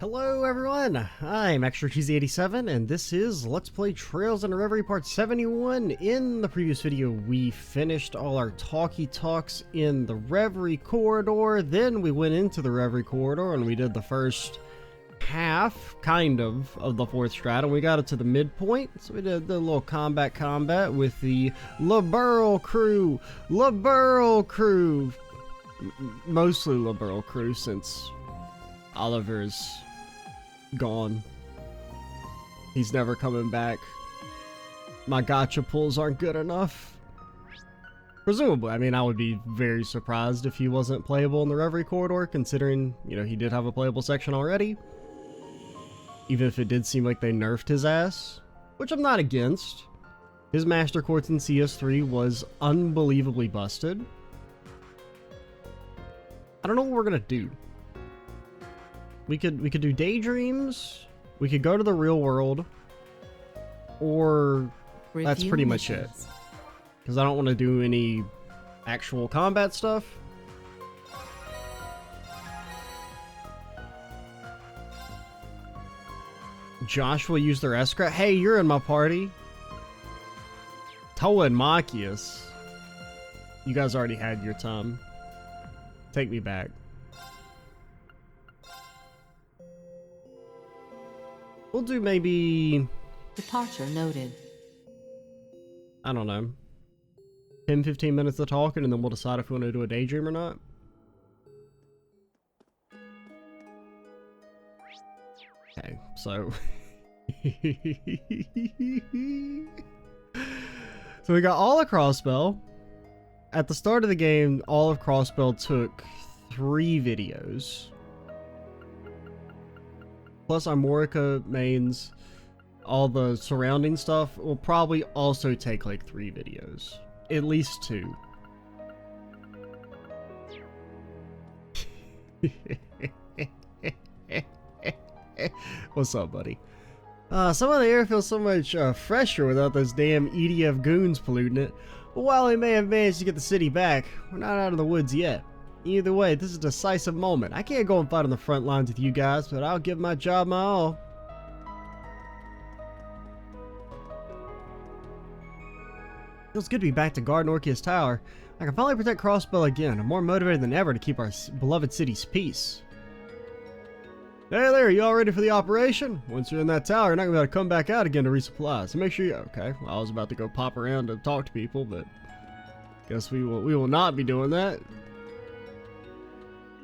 Hello everyone, I'm Extra Cheesy 87 and this is Let's Play Trails Into Reverie Part 71. In the previous video we finished all our talkie talks in the Reverie Corridor, then we went into the Reverie Corridor and we did the first half, kind of the fourth strat, and we got it to the midpoint, so we did the little combat with the Liberal crew, mostly Liberal crew since Oliver's gone. He's never coming back. My gotcha pulls aren't good enough. Presumably, I mean, I would be very surprised if he wasn't playable in the Reverie Corridor, considering, you know, he did have a playable section already. Even if it did seem like they nerfed his ass, which I'm not against. His Master Quartz in CS3 was unbelievably busted. I don't know what we're gonna do. We could do daydreams, we could go to the real world, or that's pretty much it. Because I don't want to do any actual combat stuff. Joshua used their escort. Hey, you're in my party. Toa and Machias. You guys already had your time. Take me back. We'll do maybe... Departure noted. I don't know. 10-15 minutes of talking and then we'll decide if we want to do a daydream or not. Okay, so... So we got all of Crossbell. At the start of the game, all of Crossbell took 3 videos. Plus Armorica mains, all the surrounding stuff will probably also take like 3 videos. At least 2. What's up, buddy? Some of the air feels so much fresher without those damn EDF goons polluting it. But while we may have managed to get the city back, we're not out of the woods yet. Either way, this is a decisive moment. I can't go and fight on the front lines with you guys, but I'll give my job my all. Feels good to be back to guard Orkia's tower. I can finally protect Crossbell again. I'm more motivated than ever to keep our beloved city's peace. Hey there, you all ready for the operation? Once you're in that tower, you're not going to be able to come back out again to resupply, so make sure you... Okay, well, I was about to go pop around to talk to people, but... Guess we will not be doing that.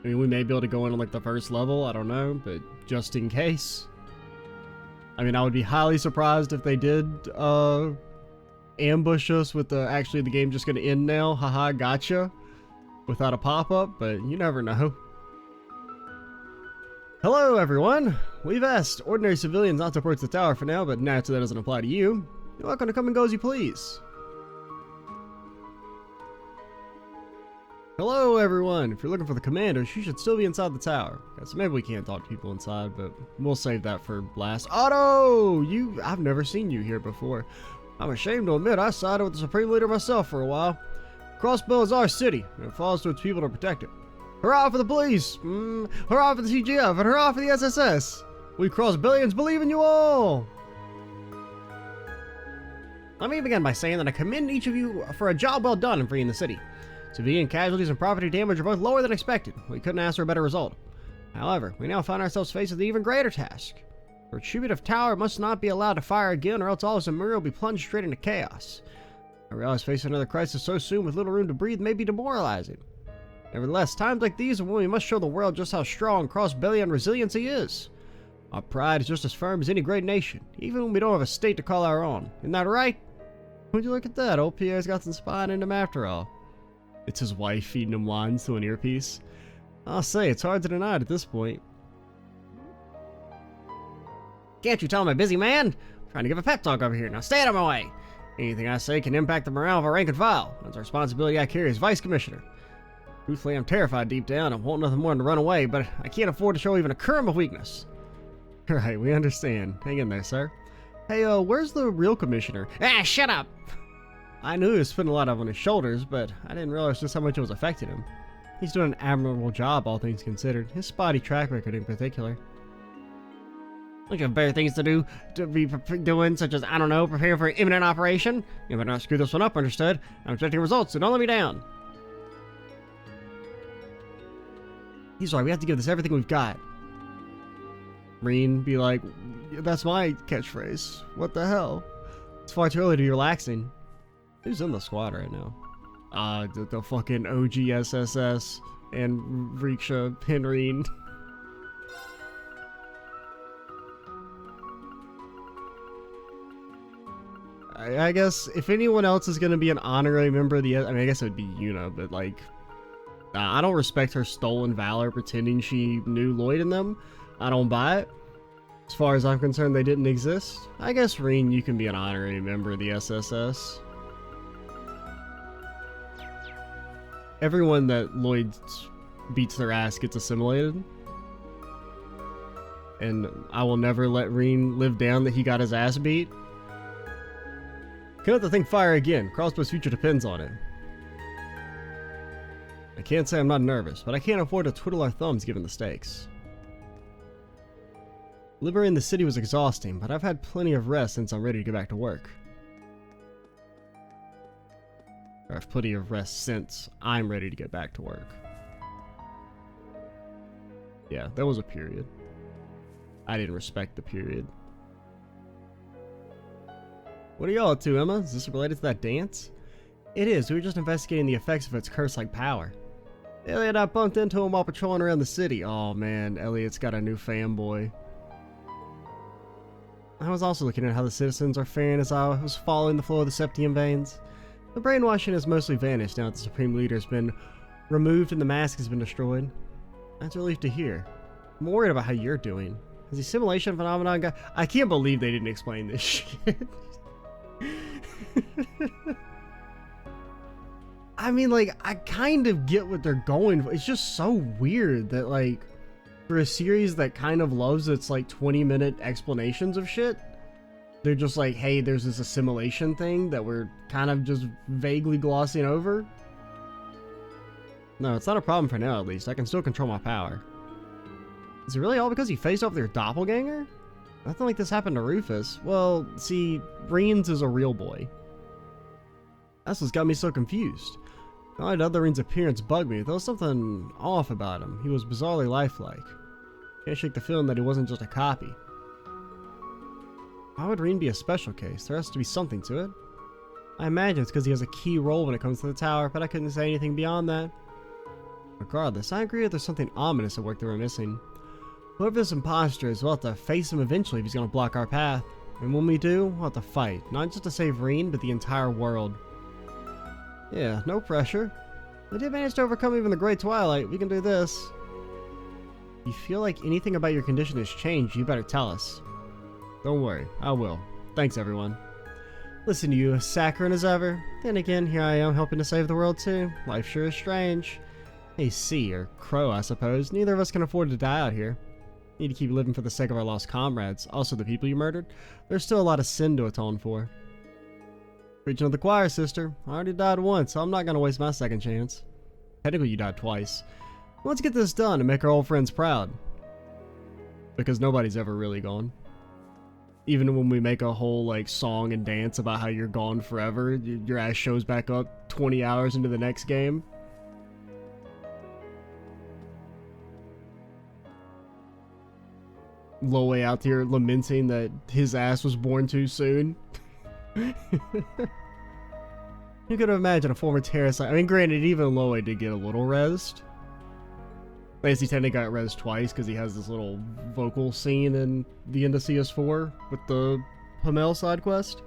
I mean, we may be able to go in on like the first level, I don't know, but just in case. I mean, I would be highly surprised if they did ambush us with the actually the game just gonna end now, haha, gotcha, without a pop-up, but you never know. Hello everyone! We've asked ordinary civilians not to approach the tower for now, but naturally that doesn't apply to you. You're welcome to come and go as you please. Hello everyone! If you're looking for the commander, she should still be inside the tower. Okay, so maybe we can't talk to people inside, but we'll save that for last. Otto! I've never seen you here before. I'm ashamed to admit I sided with the Supreme Leader myself for a while. Crossbell is our city, and it falls to its people to protect it. Hurrah for the police! Hurrah for the CGF, and hurrah for the SSS! We Crossbellians believe in you all! Let me begin by saying that I commend each of you for a job well done in freeing the city. Civilian casualties and property damage are both lower than expected. We couldn't ask for a better result. However, we now find ourselves faced with an even greater task. The retributive tower must not be allowed to fire again, or else all of Zemuria will be plunged straight into chaos. I realize facing another crisis so soon with little room to breathe may be demoralizing. Nevertheless, times like these are when we must show the world just how strong Crossbellian resiliency is. Our pride is just as firm as any great nation, even when we don't have a state to call our own. Isn't that right? Would you look at that? Old Pierre's got some spine in him after all. It's his wife feeding him wine through an earpiece. I'll say, it's hard to deny it at this point. Can't you tell I'm a busy man? I'm trying to give a pep talk over here. Now stay out of my way. Anything I say can impact the morale of our rank and file. That's a responsibility I carry as Vice Commissioner. Truthfully, I'm terrified deep down and want nothing more than to run away, but I can't afford to show even a crumb of weakness. Right, we understand. Hang in there, sir. Hey, where's the real commissioner? Ah, shut up! I knew he was putting a lot on his shoulders, but I didn't realize just how much it was affecting him. He's doing an admirable job, all things considered. His spotty track record in particular. Like, you have better things to do, to be doing, such as, I don't know, preparing for an imminent operation. You better not screw this one up, understood? I'm expecting results, so don't let me down. He's right, we have to give this everything we've got. Reen be like, that's my catchphrase. What the hell? It's far too early to be relaxing. Who's in the squad right now? The fucking OGSSS and Riksha Penreen. I guess if anyone else is going to be an honorary member of the... I mean, I guess it would be Yuna, but like... I don't respect her stolen valor pretending she knew Lloyd and them. I don't buy it. As far as I'm concerned, they didn't exist. I guess, Reen, you can be an honorary member of the SSS. Everyone that Lloyd beats their ass gets assimilated. And I will never let Reen live down that he got his ass beat. Can let the thing fire again. Crossbell's future depends on it. I can't say I'm not nervous, but I can't afford to twiddle our thumbs given the stakes. Liberating the city was exhausting, but I've had plenty of rest since I'm ready to get back to work. Or I've plenty of rest since I'm ready to get back to work. Yeah, that was a period. I didn't respect the period. What are y'all up to, Emma? Is this related to that dance? It is. We were just investigating the effects of its curse-like power. Elliot and I bumped into him while patrolling around the city. Oh man, Elliot's got a new fanboy. I was also looking at how the citizens are faring as I was following the flow of the Septium veins. The brainwashing has mostly vanished now that the Supreme Leader has been removed and the mask has been destroyed. That's a relief to hear. I'm more worried about how you're doing. Has the assimilation phenomenon got... I can't believe they didn't explain this shit. I mean, like, I kind of get what they're going for. It's just so weird that, like, for a series that kind of loves its, like, 20-minute explanations of shit, they're just like, hey, there's this assimilation thing that we're kind of just vaguely glossing over. No, it's not a problem for now, at least. I can still control my power. Is it really all because he faced off with your doppelganger? Nothing like this happened to Rufus. Well, see, Reen's is a real boy. That's what's got me so confused. Not only did Othereen's appearance bug me, there was something off about him. He was bizarrely lifelike. Can't shake the feeling that he wasn't just a copy. Why would Reen be a special case? There has to be something to it. I imagine it's because he has a key role when it comes to the tower, but I couldn't say anything beyond that. Regardless, I agree that there's something ominous at work that we're missing. Whoever this imposter is, we'll have to face him eventually if he's going to block our path. And when we do, we'll have to fight. Not just to save Reen, but the entire world. Yeah, no pressure. We did manage to overcome even the Great Twilight. We can do this. If you feel like anything about your condition has changed, you better tell us. Don't worry, I will. Thanks, everyone. Listen to you, as saccharine as ever. Then again, here I am helping to save the world too. Life sure is strange. Hey, C, or Crow, I suppose. Neither of us can afford to die out here. Need to keep living for the sake of our lost comrades. Also the people you murdered. There's still a lot of sin to atone for. Preaching to the choir, sister. I already died once, so I'm not gonna waste my second chance. Technically, you died twice. Let's get this done and make our old friends proud. Because nobody's ever really gone. Even when we make a whole, like, song and dance about how you're gone forever, your ass shows back up 20 hours into the next game. Lowe out here lamenting that his ass was born too soon. You could imagine a former terrorist. I mean, granted, even Lowe did get a little rezzed. I guess he technically got rezzed twice because he has this little vocal scene in the end of CS4 with the Hamel side quest.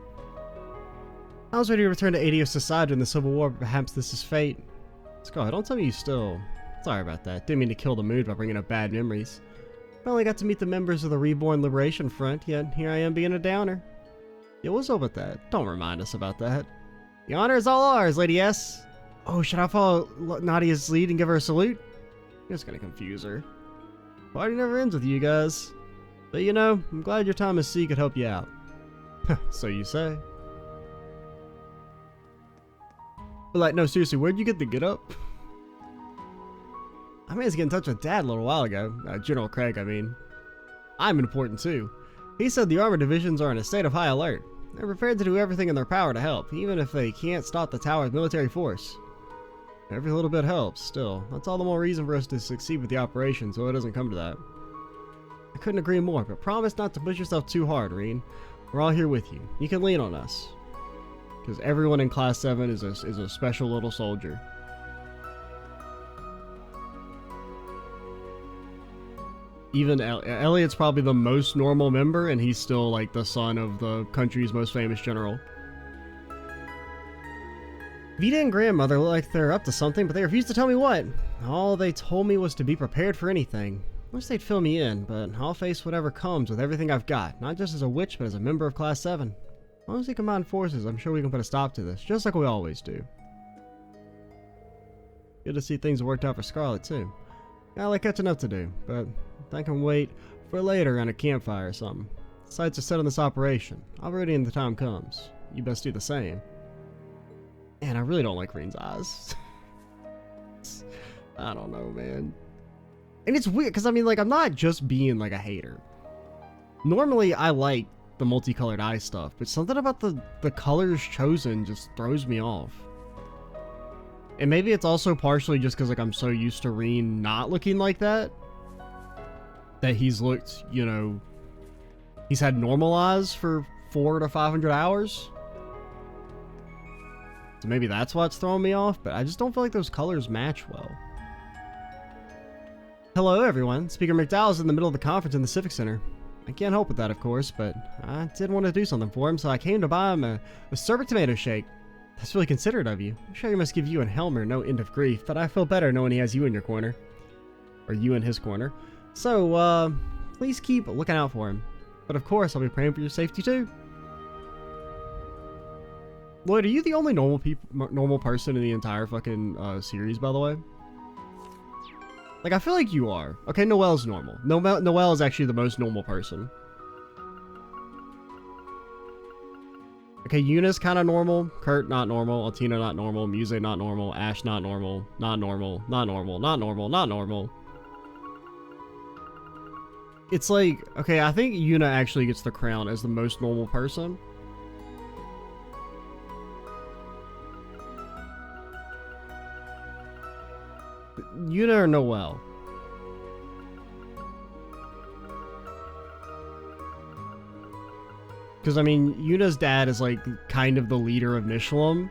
I was ready to return to AD of Society in the Civil War, but perhaps this is fate. Scar, don't tell me you still... Sorry about that. Didn't mean to kill the mood by bringing up bad memories. Finally got to meet the members of the Reborn Liberation Front, yet here I am being a downer. Yeah, what's up with that? Don't remind us about that. The honor is all ours, Lady S. Oh, should I follow Nadia's lead and give her a salute? You're just gonna confuse her. Party never ends with you guys. But you know, I'm glad your time as C could help you out. So you say. But like, no, seriously, where'd you get the get up? I managed to get in touch with Dad a little while ago. General Craig, I mean. I'm important too. He said the armored divisions are in a state of high alert. They're prepared to do everything in their power to help, even if they can't stop the tower's military force. Every little bit helps, still. That's all the more reason for us to succeed with the operation, so it doesn't come to that. I couldn't agree more, but promise not to push yourself too hard, Reen. We're all here with you. You can lean on us. Because everyone in Class 7 is a special little soldier. Even Elliot's probably the most normal member, and he's still like the son of the country's most famous general. Vita and grandmother look like they're up to something, but they refuse to tell me what. All they told me was to be prepared for anything. Wish they'd fill me in, but I'll face whatever comes with everything I've got, not just as a witch, but as a member of Class 7. As long as we combine forces, I'm sure we can put a stop to this, just like we always do. Good to see things worked out for Scarlet, too. Got like catching up to do, but I can wait for later on a campfire or something. Sights are set on this operation. I'll be ready when the time comes. You best do the same. Man, I really don't like Reen's eyes. I don't know, man. And it's weird, because I mean, like, I'm not just being, like, a hater. Normally, I like the multicolored eye stuff, but something about the colors chosen just throws me off. And maybe it's also partially just because, like, I'm so used to Reen not looking like that. That he's looked, you know, he's had normal eyes for 400 to 500 hours. So maybe that's what's throwing me off, but I just don't feel like those colors match well. Hello, everyone. Speaker McDowell's in the middle of the conference in the Civic Center. I can't help with that, of course, but I did want to do something for him, so I came to buy him a sorbet tomato shake. That's really considerate of you. I'm sure he must give you and Helmer no end of grief, but I feel better knowing he has you in your corner. Or you in his corner. So, please keep looking out for him. But of course, I'll be praying for your safety too. Lloyd, are you the only normal person in the entire fucking series, by the way? Like, I feel like you are. Okay, Noelle's normal. Noelle is actually the most normal person. Okay, Eunice kind of normal. Kurt not normal. Altina not normal. Muse not normal. Ash not normal. Not normal. Not normal. Not normal. Not normal. It's like, okay, I think Yuna actually gets the crown as the most normal person. Yuna or Noelle? Because, I mean, Yuna's dad is, like, kind of the leader of Michelin.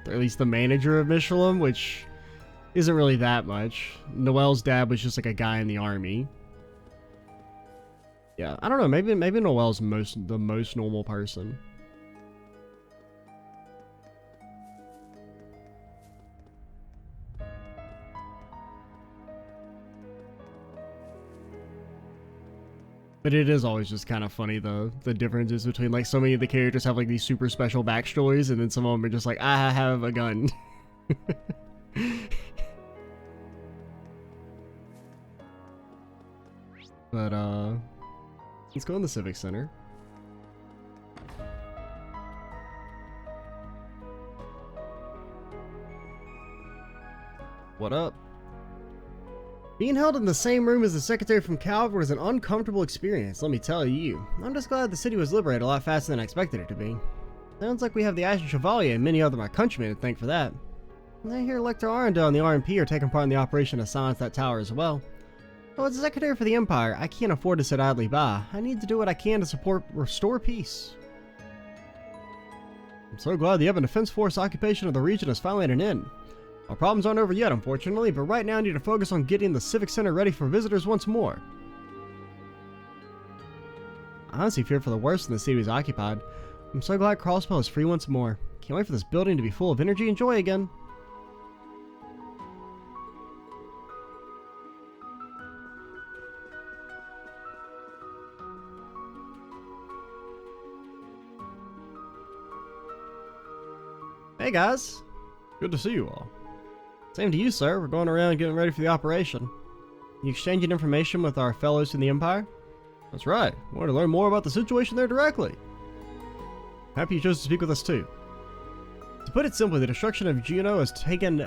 Or at least the manager of Michelin, which isn't really that much. Noelle's dad was just, like, a guy in the army. Yeah, I don't know, maybe Noelle's the most normal person. But it is always just kind of funny, the differences between, like, so many of the characters have, like, these super special backstories, and then some of them are just like, I have a gun. But, let's go in the Civic Center. What up? Being held in the same room as the secretary from Calvert was an uncomfortable experience, let me tell you. I'm just glad the city was liberated a lot faster than I expected it to be. Sounds like we have the Ashen Chevalier and many other my countrymen to thank for that. I hear Lecter Arundel and the RMP are taking part in the operation to silence that tower as well. But as a secretary for the Empire, I can't afford to sit idly by. I need to do what I can to restore peace. I'm so glad the Ebon Defense Force occupation of the region is finally at an end. Our problems aren't over yet, unfortunately, but right now I need to focus on getting the Civic Center ready for visitors once more. I honestly feared for the worst when the city was occupied. I'm so glad Crossbell is free once more. Can't wait for this building to be full of energy and joy again. Hey guys, good to see you all. Same to you, sir. We're going around getting ready for the operation. You exchanging information with our fellows in the Empire? That's right. I want to learn more about the situation there directly. Happy you chose to speak with us too. To put it simply, the destruction of Juno has taken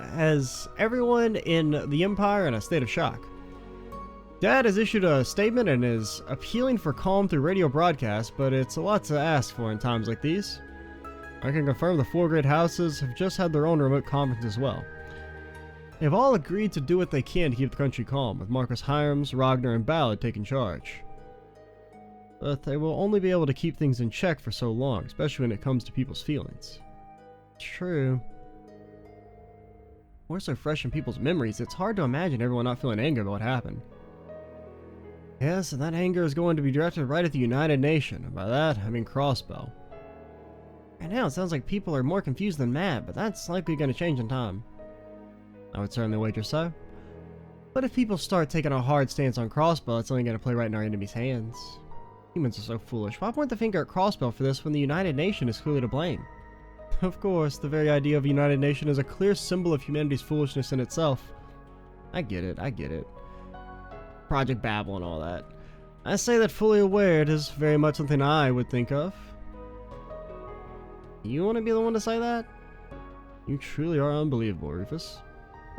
everyone in the Empire in a state of shock. Dad has issued a statement and is appealing for calm through radio broadcast, but it's a lot to ask for in times like these. I can confirm the 4 great houses have just had their own remote conference as well. They've all agreed to do what they can to keep the country calm, with Marcus Hyams, Ragnar, and Ballard taking charge. But they will only be able to keep things in check for so long, especially when it comes to people's feelings. True. We're so fresh in people's memories, it's hard to imagine everyone not feeling anger about what happened. Yes, and that anger is going to be directed right at the United Nation, and by that, I mean Crossbell. Right now, it sounds like people are more confused than mad, but that's likely going to change in time. I would certainly wager so. But if people start taking a hard stance on Crossbell, it's only going to play right in our enemies' hands. Humans are so foolish. Why point the finger at Crossbell for this when the United Nation is clearly to blame? Of course, the very idea of a United Nation is a clear symbol of humanity's foolishness in itself. I get it. Project Babel and all that. I say that fully aware it is very much something I would think of. You want to be the one to say that? You truly are unbelievable, Rufus.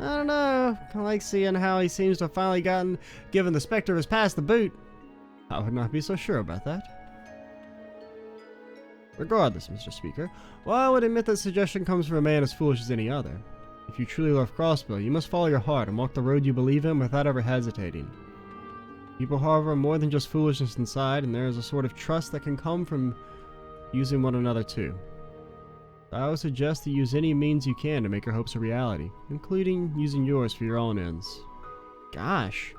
I don't know. I like seeing how he seems to have finally given the specter of his past the boot. I would not be so sure about that. Regardless, Mr. Speaker, while I would admit that suggestion comes from a man as foolish as any other, if you truly love Crossbell, you must follow your heart and walk the road you believe in without ever hesitating. People, however, are more than just foolishness inside, and there is a sort of trust that can come from using one another too. I would suggest that you use any means you can to make your hopes a reality, including using yours for your own ends. Gosh.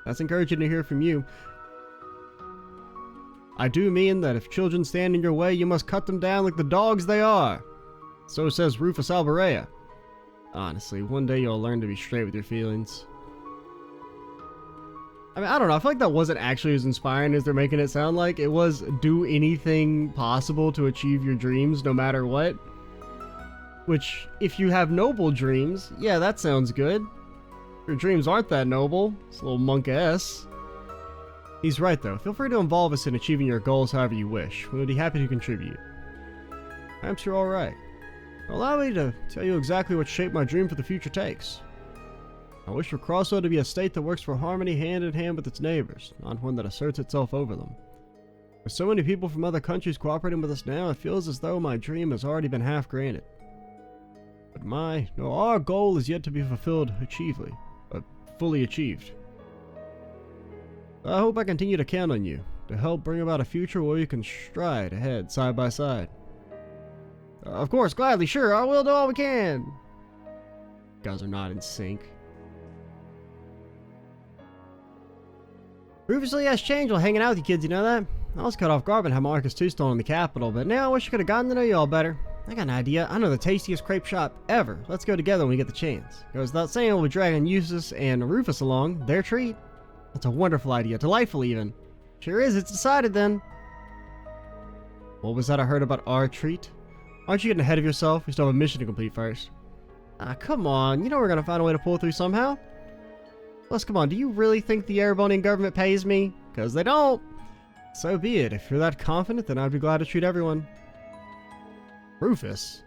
That's encouraging to hear from you. I do mean that if children stand in your way, you must cut them down like the dogs they are. So says Rufus Alberea. Honestly, one day you'll learn to be straight with your feelings. I mean, I don't know. I feel like that wasn't actually as inspiring as they're making it sound like. It was do anything possible to achieve your dreams, no matter what. Which, if you have noble dreams, yeah, that sounds good. If your dreams aren't that noble, it's a little monk-esque. He's right, though. Feel free to involve us in achieving your goals however you wish. We would be happy to contribute. Perhaps you're alright. Allow me to tell you exactly what shape my dream for the future takes. I wish for Crossbell to be a state that works for harmony hand in hand with its neighbors, not one that asserts itself over them. With so many people from other countries cooperating with us now, it feels as though my dream has already been half granted. But our goal is yet to be fully achieved. I hope I continue to count on you, to help bring about a future where we can stride ahead side by side. Of course, gladly, sure, I will do all we can. You guys are not in sync. Rufus really has changed while hanging out with you kids, you know that? I was cut off guard when Marcus 2 stolen the capital, but now I wish I could have gotten to know you all better. I got an idea. I know the tastiest crepe shop ever. Let's go together when we get the chance. Goes without saying, we'll be dragging Eustace and Rufus along. Their treat. That's a wonderful idea. Delightful, even. Sure is. It's decided, then. What was that I heard about our treat? Aren't you getting ahead of yourself? We still have a mission to complete first. Ah, come on. You know we're going to find a way to pull through somehow. Plus, come on. Do you really think the Erebonian government pays me? Because they don't. So be it. If you're that confident, then I'd be glad to treat everyone. Rufus?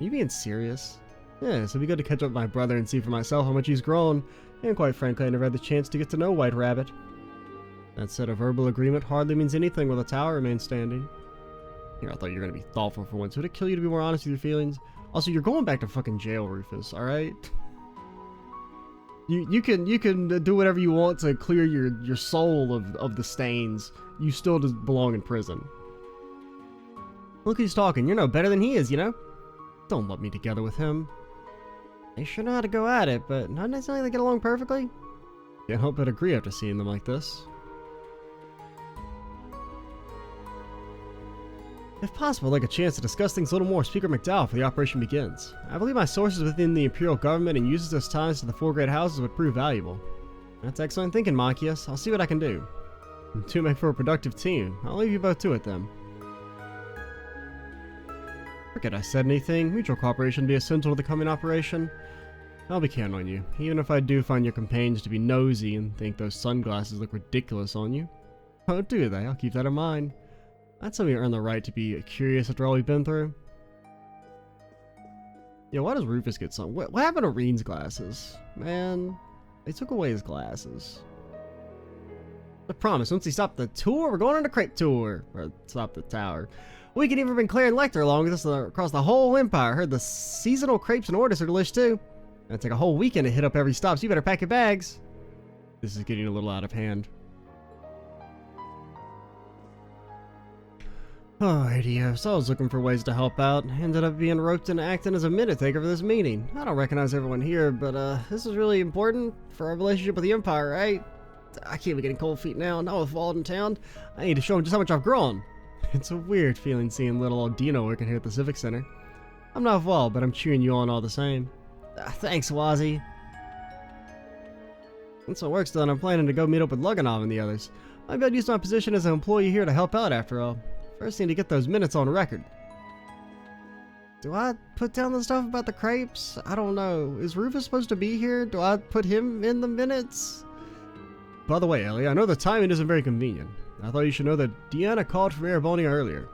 Are you being serious? Yeah, it'd be good to catch up with my brother and see for myself how much he's grown. And quite frankly, I never had the chance to get to know White Rabbit. That said, a verbal agreement hardly means anything while the tower remains standing. Here, I thought you were going to be thoughtful for once. Would it kill you to be more honest with your feelings? Also, you're going back to fucking jail, Rufus, alright? You can do whatever you want to clear your soul of the stains. You still just belong in prison. Look who's talking. You're no better than he is, you know? Don't lump me together with him. They sure know how to go at it, but not necessarily they get along perfectly. Can't help but agree after seeing them like this. If possible, I'd like a chance to discuss things a little more with Speaker McDowell before the operation begins. I believe my sources within the Imperial Government and uses those ties to the 4 great houses would prove valuable. That's excellent thinking, Machias. I'll see what I can do. To make for a productive team. I'll leave you both to it then. Forget I said anything. Mutual cooperation would be essential to the coming operation. I'll be counting on you, even if I do find your companions to be nosy and think those sunglasses look ridiculous on you. Oh, do they? I'll keep that in mind. That's how we earn the right to be curious after all we've been through. Yeah, why does Rufus get some? What happened to Reen's glasses? Man, they took away his glasses. I promise, once we stop the tour, we're going on a crepe tour. Or stop the tower. We can even bring Claire and Lecter along with us across the whole empire. Heard the seasonal crepes and orders are delish too. It'll take a whole weekend to hit up every stop, so you better pack your bags. This is getting a little out of hand. Oh, adios. I was looking for ways to help out. Ended up being roped into acting as a minute taker for this meeting. I don't recognize everyone here, but this is really important for our relationship with the Empire, right? I can't be getting cold feet now. Not with Wald in town. I need to show him just how much I've grown. It's a weird feeling seeing little old Dino working here at the Civic Center. I'm not Wald, but I'm cheering you on all the same. Thanks, Wazzy. Once my work's done, I'm planning to go meet up with Luganov and the others. Maybe I'd use my position as an employee here to help out after all. First need to get those minutes on record. Do I put down the stuff about the crepes? I don't know. Is Rufus supposed to be here? Do I put him in the minutes? By the way, Ellie, I know the timing isn't very convenient. I thought you should know that Deanna called from Erebonia earlier.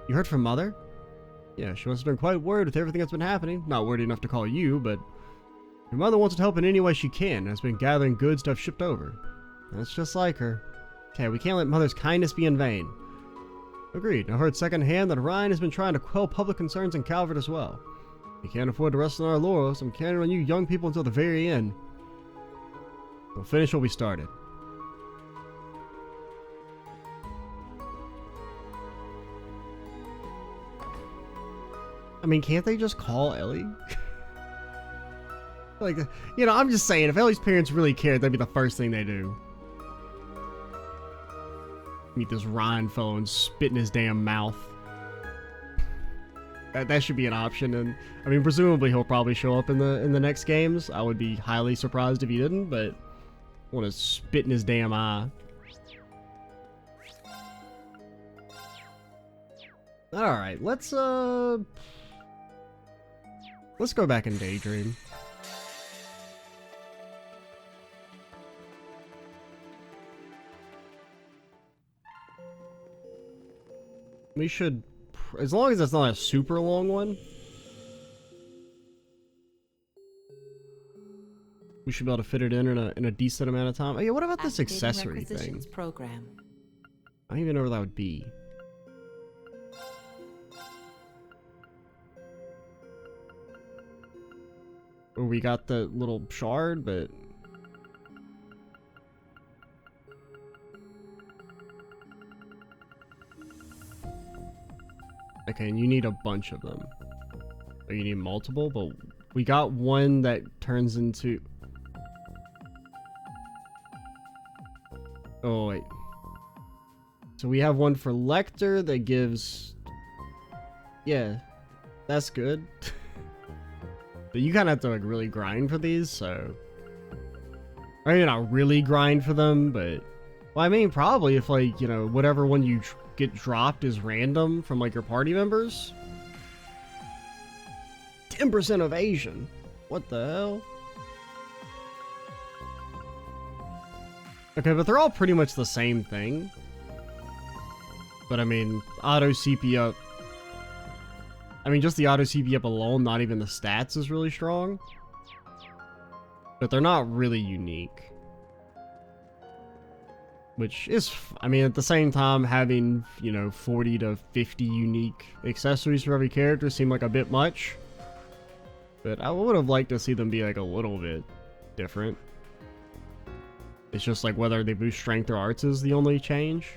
You heard from Mother? Yeah, she must have been quite worried with everything that's been happening. Not worried enough to call you, but your mother wants to help in any way she can and has been gathering goods to have shipped over. That's just like her. Okay, we can't let Mother's kindness be in vain. Agreed. I heard secondhand that Ryan has been trying to quell public concerns in Calvert as well. We can't afford to rest on our laurels. I'm counting on you young people until the very end. We'll finish what we started. I mean, can't they just call Ellie? Like, you know, I'm just saying, if Ellie's parents really cared, that'd be the first thing they do. Meet this Ryan fellow and spit in his damn mouth. That should be an option, and I mean, presumably he'll probably show up in the next games. I would be highly surprised if he didn't, but I want to spit in his damn eye. All right, let's go back and daydream. We should, as long as it's not a super long one, we should be able to fit it in a decent amount of time. Oh yeah, what about this accessory thing? Program. I don't even know where that would be. Or we got the little shard, but okay, and you need a bunch of them. Or you need multiple, but we got one that turns into... Oh, wait. So we have one for Lecter that gives... Yeah, that's good. But you kind of have to like really grind for these, so... I mean, not really grind for them, but... Well, I mean, probably if like, you know, whatever one you get dropped is random from like your party members. 10% evasion. What the hell? Okay, but they're all pretty much the same thing. But I mean, auto CP up. I mean, just the auto CP up alone, not even the stats, is really strong. But they're not really unique. Which is, I mean, at the same time, having, you know, 40 to 50 unique accessories for every character seemed like a bit much. But I would have liked to see them be like a little bit different. It's just like whether they boost strength or arts is the only change.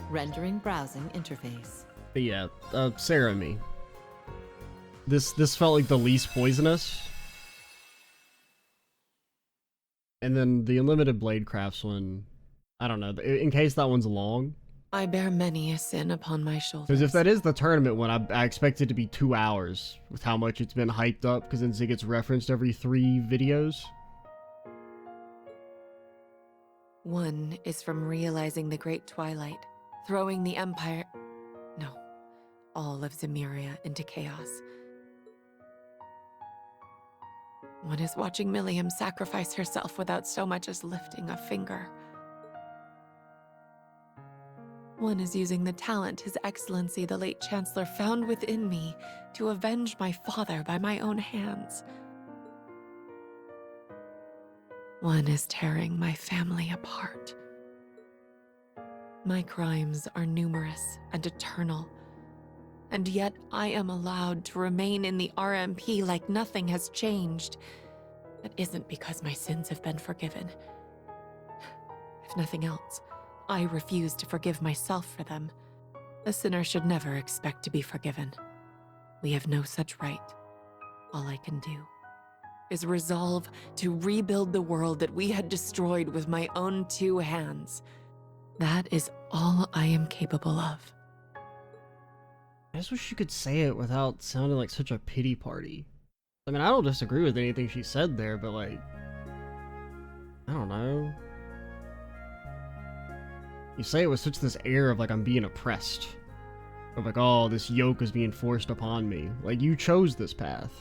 Rendering browsing interface. But yeah, Sarah and me. This felt like the least poisonous. And then the Unlimited Blade Crafts one, I don't know, in case that one's long. I bear many a sin upon my shoulders. Because if that is the tournament one, I expect it to be 2 hours with how much it's been hyped up, because it gets referenced every 3 videos. One is from realizing the Great Twilight, throwing the Empire... No, all of Zemuria into chaos. One is watching Milliam sacrifice herself without so much as lifting a finger. One is using the talent His Excellency the late Chancellor found within me to avenge my father by my own hands. One is tearing my family apart. My crimes are numerous and eternal, and yet I am allowed to remain in the RMP like nothing has changed. That isn't because my sins have been forgiven. If nothing else, I refuse to forgive myself for them. A sinner should never expect to be forgiven. We have no such right. All I can do is resolve to rebuild the world that we had destroyed with my own 2 hands. That is all I am capable of. I just wish you could say it without sounding like such a pity party. I mean, I don't disagree with anything she said there, but like, I don't know. You say it with such this air of like I'm being oppressed. Of like, oh, this yoke is being forced upon me. Like, you chose this path.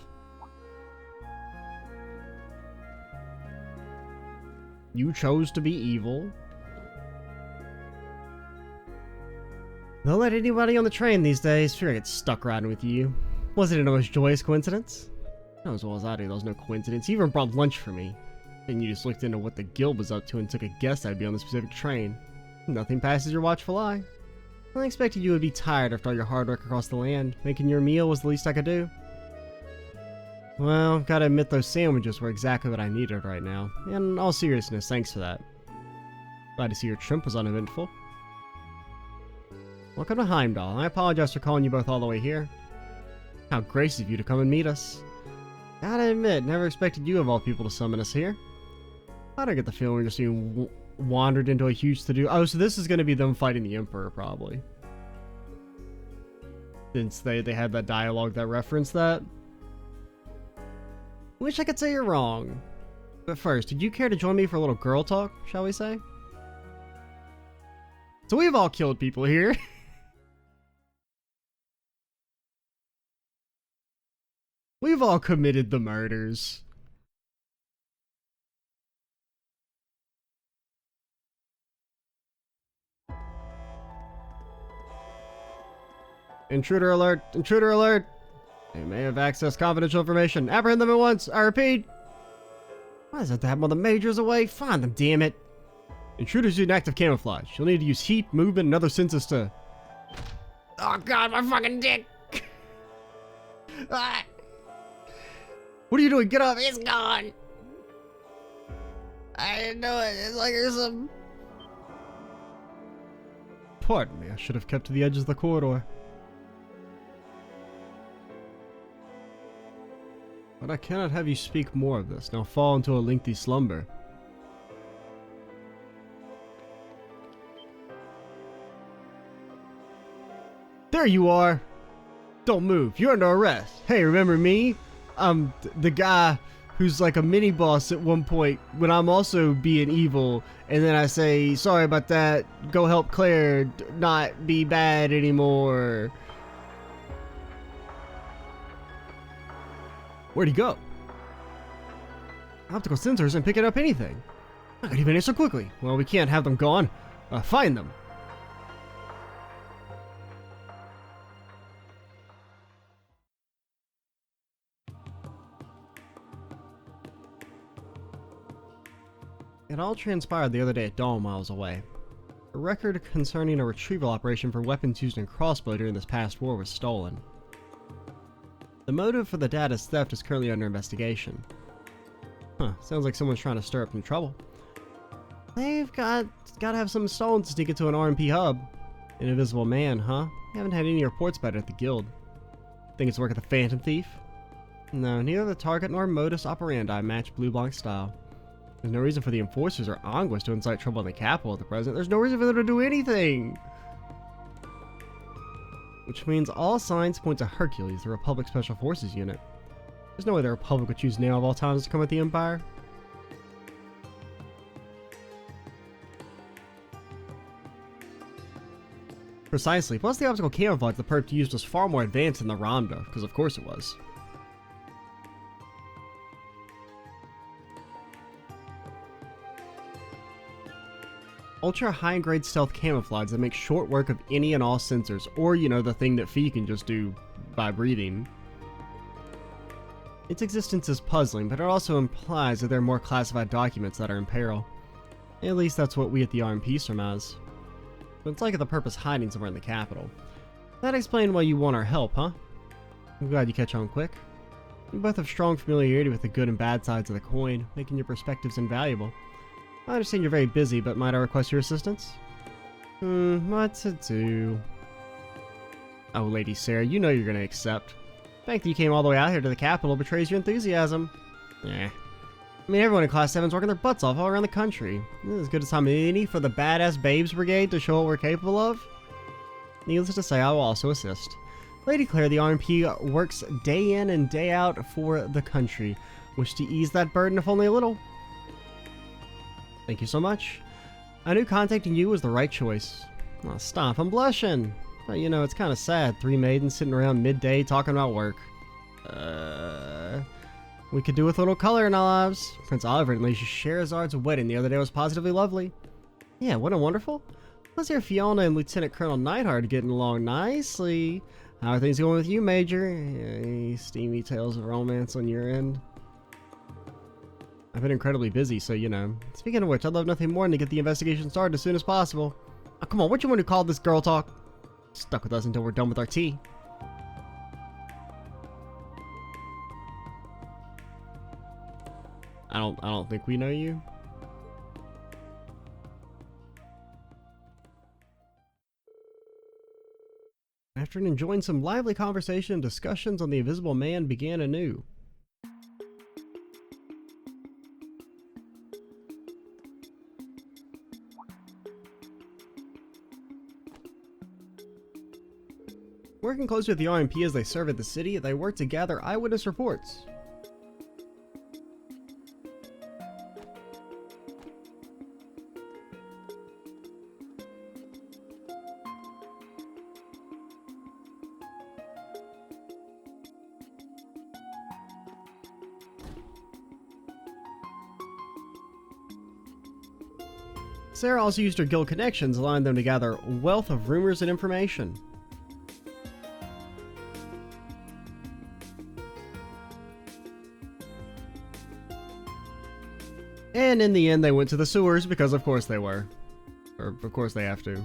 You chose to be evil. Don't let anybody on the train these days feel like it's stuck riding with you. Wasn't it a most joyous coincidence? Not as well as I do, there was no coincidence. You even brought lunch for me. And you just looked into what the guild was up to and took a guess I'd be on the specific train. Nothing passes your watchful eye. I expected you would be tired after all your hard work across the land. Making your meal was the least I could do. Well, gotta admit those sandwiches were exactly what I needed right now. In all seriousness, thanks for that. Glad to see your trip was uneventful. Welcome to Heimdall. I apologize for calling you both all the way here. How gracious of you to come and meet us. Gotta admit, never expected you of all people to summon us here. I don't get the feeling we're just being wandered into a huge to-do. Oh, so this is going to be them fighting the Emperor, probably. Since they had that dialogue that referenced that. Wish I could say you're wrong. But first, did you care to join me for a little girl talk, shall we say? So we've all killed people here. We've all committed the murders. Intruder alert! Intruder alert! They may have accessed confidential information. Apprehend them at once! I repeat! Why does that happen while the Major's away? Find them, damn it! Intruders use an active camouflage. You'll need to use heat, movement, and other senses to... Oh god, my fucking dick! Ah. What are you doing? Get up! It's gone! I didn't know it. It's like there's some... Pardon me, I should have kept to the edges of the corridor. But I cannot have you speak more of this. Now fall into a lengthy slumber. There you are! Don't move, you're under arrest. Hey, remember me? I'm the guy who's like a mini-boss at one point when I'm also being evil, and then I say, sorry about that, go help Claire not be bad anymore. Where'd he go? Optical sensors aren't picking up anything. I could even answer quickly. Well, we can't have them gone. Find them. It all transpired the other day at dawn miles away. A record concerning a retrieval operation for weapons used in Crossbell during this past war was stolen. The motive for the data's theft is currently under investigation. Huh, sounds like someone's trying to stir up some trouble. They've gotta have some stolen to sneak into an RMP hub. An invisible man, huh? Haven't had any reports about it at the guild. Think it's work of the Phantom Thief? No, neither the target nor modus operandi match Blue Blanc's style. There's no reason for the enforcers or Anguas to incite trouble in the capital at the present. There's no reason for them to do anything! Which means all signs point to Hercules, the Republic Special Forces unit. There's no way the Republic would choose now of all times to come at the Empire. Precisely, plus the optical camouflage the perp used was far more advanced than the Ronda, because of course it was. Ultra high-grade stealth camouflage that makes short work of any and all sensors, or, you know, the thing that Fee can just do by breathing. Its existence is puzzling, but it also implies that there are more classified documents that are in peril. At least that's what we at the RMP surmise. But it's like the purpose hiding somewhere in the capital. That explains why you want our help, huh? I'm glad you catch on quick. You both have strong familiarity with the good and bad sides of the coin, making your perspectives invaluable. I understand you're very busy, but might I request your assistance? What to do? Oh, Lady Sarah, you know you're gonna accept. The fact that you came all the way out here to the capital betrays your enthusiasm. Eh. I mean, everyone in Class 7's working their butts off all around the country. This is as good a time as any for the Badass Babes Brigade to show what we're capable of. Needless to say, I will also assist. Lady Claire, the RMP works day in and day out for the country. Wish to ease that burden if only a little. Thank you so much. I knew contacting you was the right choice. Oh, stop, I'm blushing. But you know, it's kind of sad. 3 maidens sitting around midday talking about work. We could do with a little color in our lives. Prince Oliver and Lady Scheherazad's wedding the other day was positively lovely. Yeah, wasn't it wonderful? Let's hear Fiona and Lieutenant Colonel Neidhart getting along nicely. How are things going with you, Major? Any steamy tales of romance on your end? I've been incredibly busy, so you know. Speaking of which, I'd love nothing more than to get the investigation started as soon as possible. Oh, come on, what you want to call this girl talk? Stuck with us until we're done with our tea. I don't think we know you. After enjoying some lively conversation, discussions on the Invisible Man began anew. Working closely with the RMP as they serve at the city, they work to gather eyewitness reports. Sarah also used her guild connections, allowing them to gather a wealth of rumors and information. And in the end, they went to the sewers because of course they were. Or of course they have to.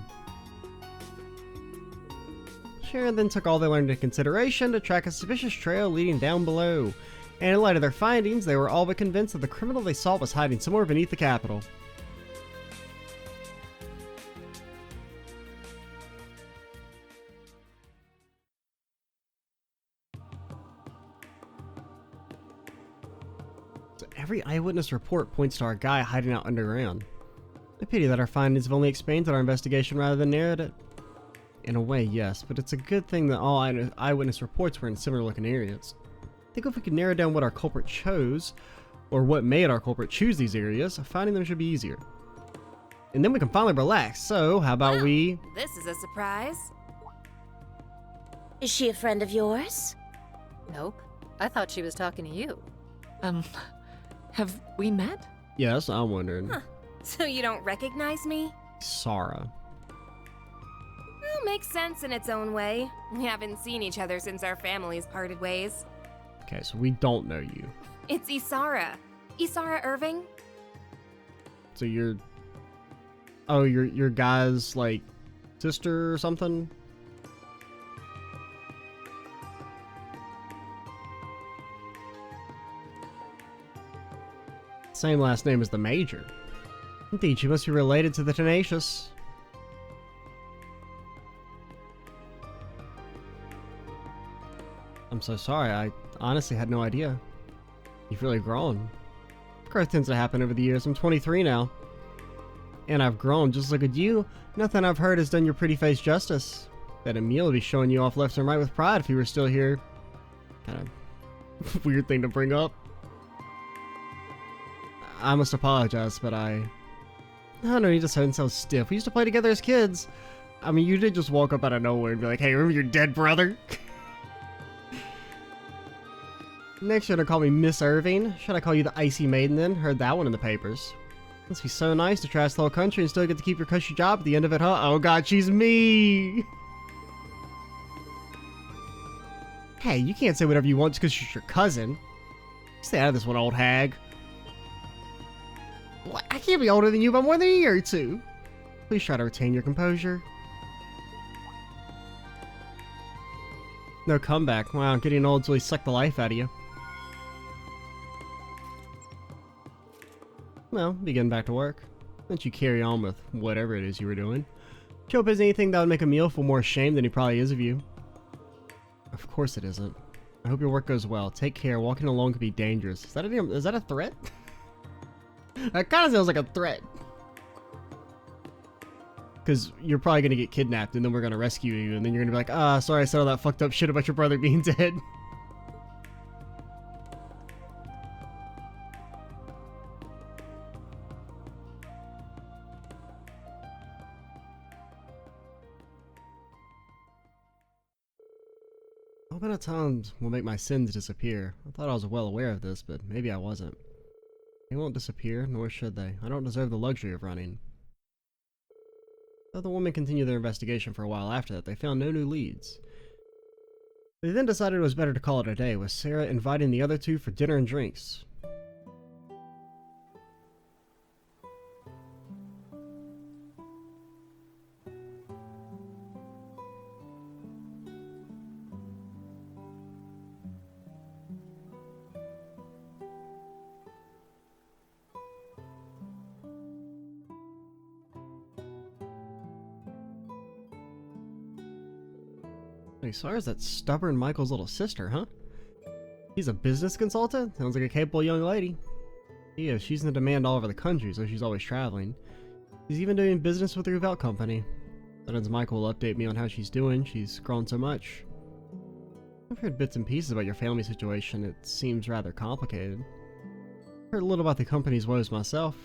Sharon then took all they learned into consideration to track a suspicious trail leading down below. And in light of their findings, they were all but convinced that the criminal they sought was hiding somewhere beneath the capital. Every eyewitness report points to our guy hiding out underground. A pity that our findings have only expanded our investigation rather than narrowed it. In a way, yes, but it's a good thing that all eyewitness reports were in similar looking areas. I think if we could narrow down what our culprit chose, or what made our culprit choose these areas, finding them should be easier. And then we can finally relax, so how about we... This is a surprise. Is she a friend of yours? Nope. I thought she was talking to you. Have we met? Yes, I'm wondering. Huh. So you don't recognize me? Sarah. Well, makes sense in its own way. We haven't seen each other since our families parted ways. Okay, so we don't know you. It's Isara. Isara Irving? So you're... Oh, your guy's, like, sister or something? Same last name as the Major. Indeed, she must be related to the Tenacious. I'm so sorry, I honestly had no idea. You've really grown. Growth tends to happen over the years. I'm 23 now. And I've grown. Just look at you. Nothing I've heard has done your pretty face justice. Bet Emil would be showing you off left and right with pride if he were still here. Kind of weird thing to bring up. I must apologize, but I don't know, he just sounds so stiff. We used to play together as kids. I mean, you did just walk up out of nowhere and be like, hey, remember your dead brother? Next, you're gonna call me Miss Irving. Should I call you the Icy Maiden then? Heard that one in the papers. Must be so nice to trash the whole country and still get to keep your cushy job at the end of it, huh? Oh god, she's me! Hey, you can't say whatever you want just because she's your cousin. Stay out of this one, old hag. What? I can't be older than you by more than a year or two. Please try to retain your composure. No comeback. Wow, getting old's really sucked the life out of you. Well, be getting back to work. Let you carry on with whatever it is you were doing. Hope isn't anything that would make Emil feel more ashamed than he probably is of you. Of course it isn't. I hope your work goes well. Take care. Walking alone could be dangerous. Is that a threat? That kind of sounds like a threat. Because you're probably going to get kidnapped and then we're going to rescue you and then you're going to be like, ah, sorry I said all that fucked up shit about your brother being dead. Hoping at times will make my sins disappear. I thought I was well aware of this, but maybe I wasn't. They won't disappear, nor should they. I don't deserve the luxury of running. Though the women continued their investigation for a while after that, they found no new leads. They then decided it was better to call it a day, with Sarah inviting the other two for dinner and drinks. Hey, Sarah's that stubborn Michael's little sister, huh? He's a business consultant? Sounds like a capable young lady. Yeah, she's in demand all over the country, so she's always traveling. She's even doing business with the Revolt Company. Sometimes Michael will update me on how she's doing. She's grown so much. I've heard bits and pieces about your family situation. It seems rather complicated. I've heard a little about the company's woes myself.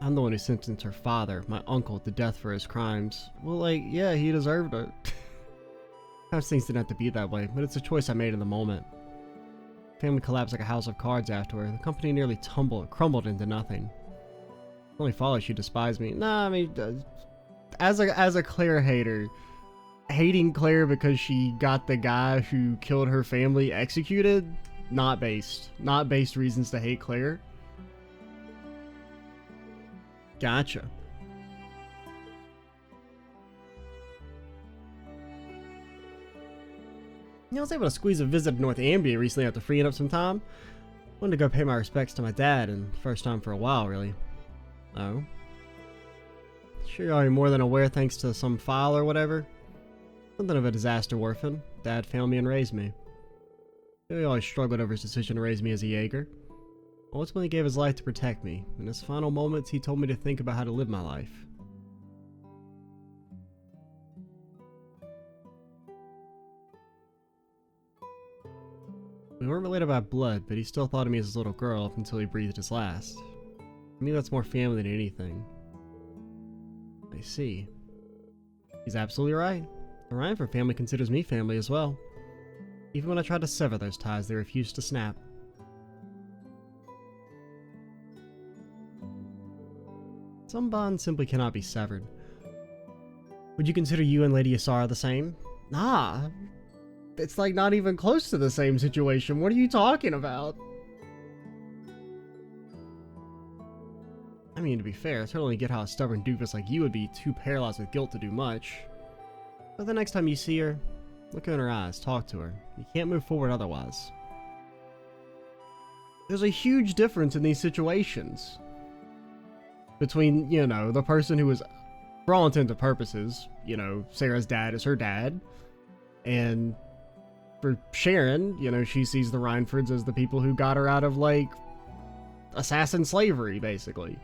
I'm the one who sentenced her father, my uncle, to death for his crimes. Well, like, yeah, he deserved it. Sometimes things didn't have to be that way, but it's a choice I made in the moment. Family collapsed like a house of cards after her. The company nearly crumbled into nothing. It only follows she despised me. Nah, I mean, as a Claire hater, hating Claire because she got the guy who killed her family executed, not based reasons to hate Claire. Gotcha. I was able to squeeze a visit to North Ambia recently after freeing up some time. Wanted to go pay my respects to my dad, and first time for a while, really. Oh. Sure you are more than aware thanks to some file or whatever. Something of a disaster orphan. Dad found me and raised me. He always struggled over his decision to raise me as a Jaeger. Ultimately gave his life to protect me. In his final moments, he told me to think about how to live my life. We weren't related by blood, but he still thought of me as his little girl up until he breathed his last. To me, that's more family than anything. I see. He's absolutely right. The Rhineford family considers me family as well. Even when I tried to sever those ties, they refused to snap. Some bonds simply cannot be severed. Would you consider you and Lady Asara the same? Nah. It's like not even close to the same situation. What are you talking about? I mean, to be fair, I totally get how a stubborn doofus like you would be too paralyzed with guilt to do much. But the next time you see her, look her in her eyes, talk to her. You can't move forward otherwise. There's a huge difference in these situations. Between, you know, the person who was, for all intents and purposes, you know, Sarah's dad is her dad. And for Sharon, you know, she sees the Rhinefords as the people who got her out of, like, assassin slavery, basically.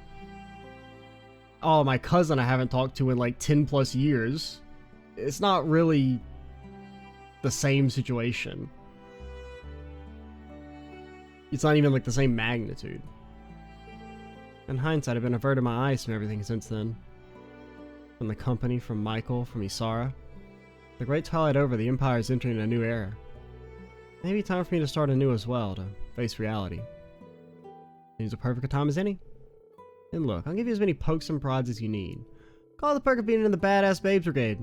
Oh, my cousin I haven't talked to in, like, 10 plus years. It's not really the same situation. It's not even, like, the same magnitude. In hindsight, I've been averted my eyes from everything since then. From the company, from Michael, from Isara. The great twilight over, the Empire is entering a new era. Maybe time for me to start anew as well, to face reality. Seems a perfect time as any. And look, I'll give you as many pokes and prods as you need. Call the perk of being in the Badass Babes Brigade.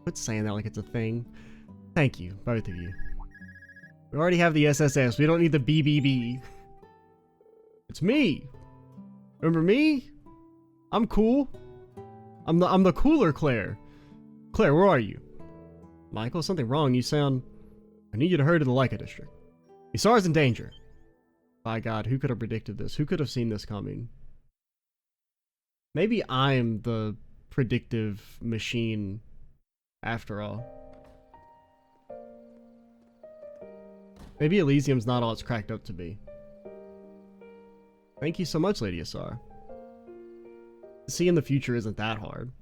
Quit saying that like it's a thing. Thank you, both of you. We already have the SSS, we don't need the BBB. It's me! Remember me? I'm cool. I'm the cooler Claire. Claire, where are you? Michael, something wrong. You sound... I need you to hurry to the Leica district. Isara's in danger. By God, who could have predicted this? Who could have seen this coming? Maybe I'm the predictive machine after all. Maybe Elysium's not all it's cracked up to be. Thank you so much, Lady Isara. Seeing the future isn't that hard.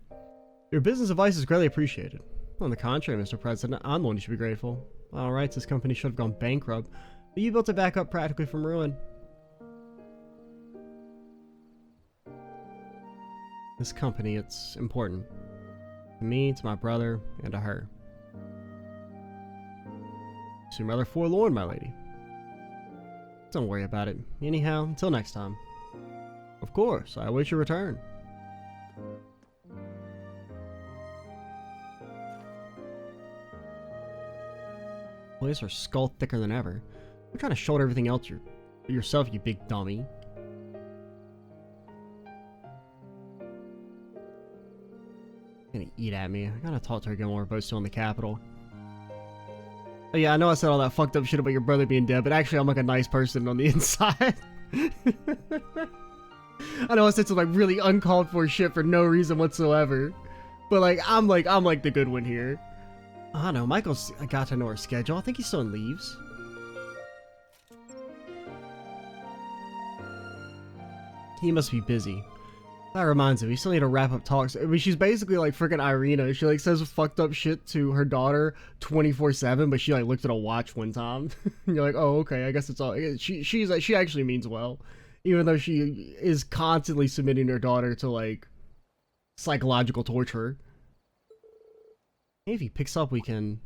Your business advice is greatly appreciated. On the contrary, Mr. President, I'm the one you should be grateful. Alright, this company should have gone bankrupt, but you built it back up practically from ruin. This company, it's important. To me, to my brother, and to her. You seem rather forlorn, my lady. Don't worry about it. Anyhow, until next time. Of course, I await your return. Why is her skull thicker than ever? You're trying to shoulder everything else yourself, you big dummy. Gonna eat at me. I gotta talk to her again while we're both still in the capital. Oh yeah, I know I said all that fucked up shit about your brother being dead, but actually I'm like a nice person on the inside. I know I said some like really uncalled for shit for no reason whatsoever. But like I'm like the good one here. I don't know, Michael's got to know her schedule. I think he's still in leaves. He must be busy. That reminds me, we still need to wrap up talks. I mean, she's basically like freaking Irina. She like says fucked up shit to her daughter 24/7, but she like looked at a watch one time. And you're like, oh, okay, I guess it's all. She actually means well, even though she is constantly submitting her daughter to like psychological torture. Hey, if he picks up, we can.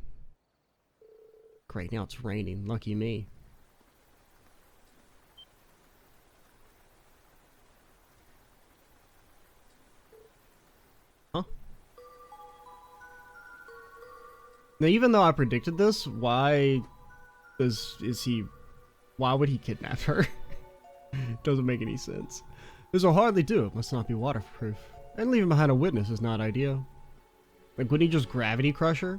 Great, now it's raining. Lucky me. Huh? Now, even though I predicted this, why would he kidnap her? Doesn't make any sense. This will hardly do. It must not be waterproof. And leaving behind a witness is not ideal. Like, wouldn't he just gravity crush her?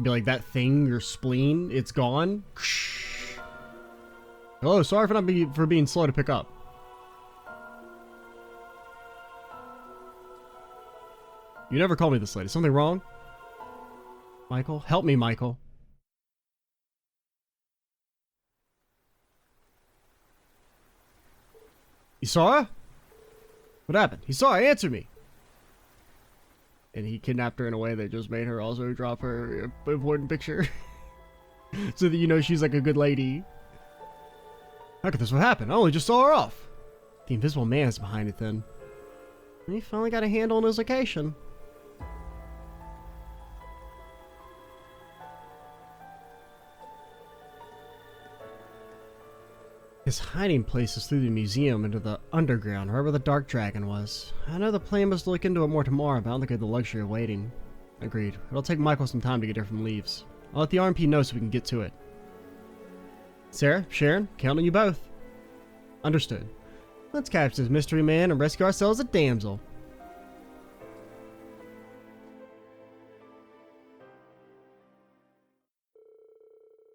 Be like, that thing, your spleen, it's gone. Hello, sorry for being slow to pick up. You never called me this late. Is something wrong? Michael? Help me, Michael. Isara? What happened? Isara, answer me! And he kidnapped her in a way that just made her also drop her important picture. So that you know she's like a good lady. How could this happen? I only just saw her off. The invisible man is behind it then. He finally got a handle on his location. His hiding place is through the museum into the underground, wherever the Dark Dragon was. I know the plan must look into it more tomorrow, but I don't think I have the luxury of waiting. Agreed. It'll take Michael some time to get here from Leaves. I'll let the RMP know so we can get to it. Sarah, Sharon, count on you both. Understood. Let's catch this mystery man and rescue ourselves a damsel.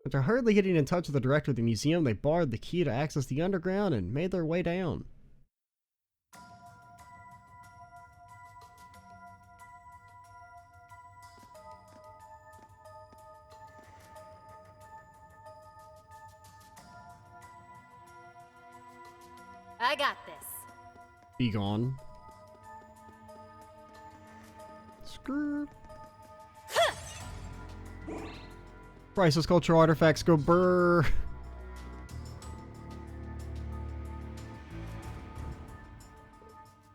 After hurriedly getting in touch with the director of the museum, they borrowed the key to access the underground and made their way down. I got this. Be gone. Screw. Priceless cultural artifacts go brrr.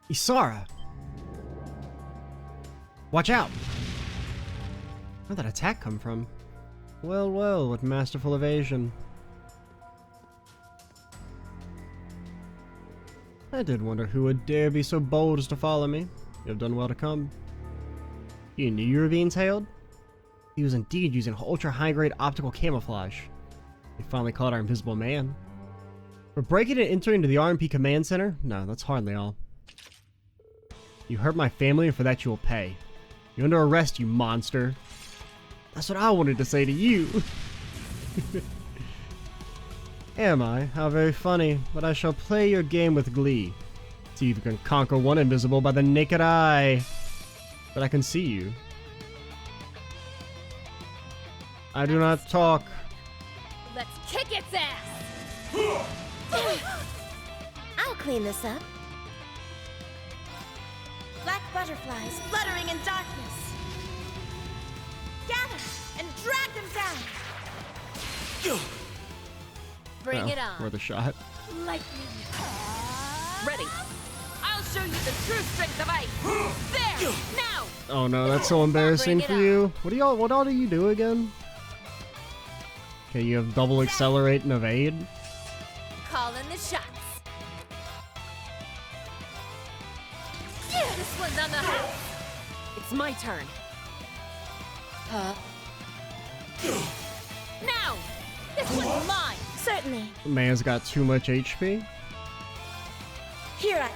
Isara! Watch out! Where'd that attack come from? Well, well, what masterful evasion. I did wonder who would dare be so bold as to follow me. You have done well to come. You knew you were being tailed? He was indeed using ultra high-grade optical camouflage. We finally caught our invisible man. For breaking and entering into the RMP command center? No, that's hardly all. You hurt my family, and for that you will pay. You're under arrest, you monster. That's what I wanted to say to you. Am I? How very funny, but I shall play your game with glee. See if you can conquer one invisible by the naked eye. But I can see you. I do not talk. Let's kick its ass! I'll clean this up. Black butterflies fluttering in darkness. Gather and drag them down. Bring it on. Worth a shot. Lightning. Ready. I'll show you the true strength of ice. There! Now! Oh no, that's so embarrassing Bring it for you. What all do you do again? Okay, you have double accelerate and evade. Call in the shots. This one's on the house. It's my turn. Now! This one's mine. Certainly. Man's got too much HP. Here I.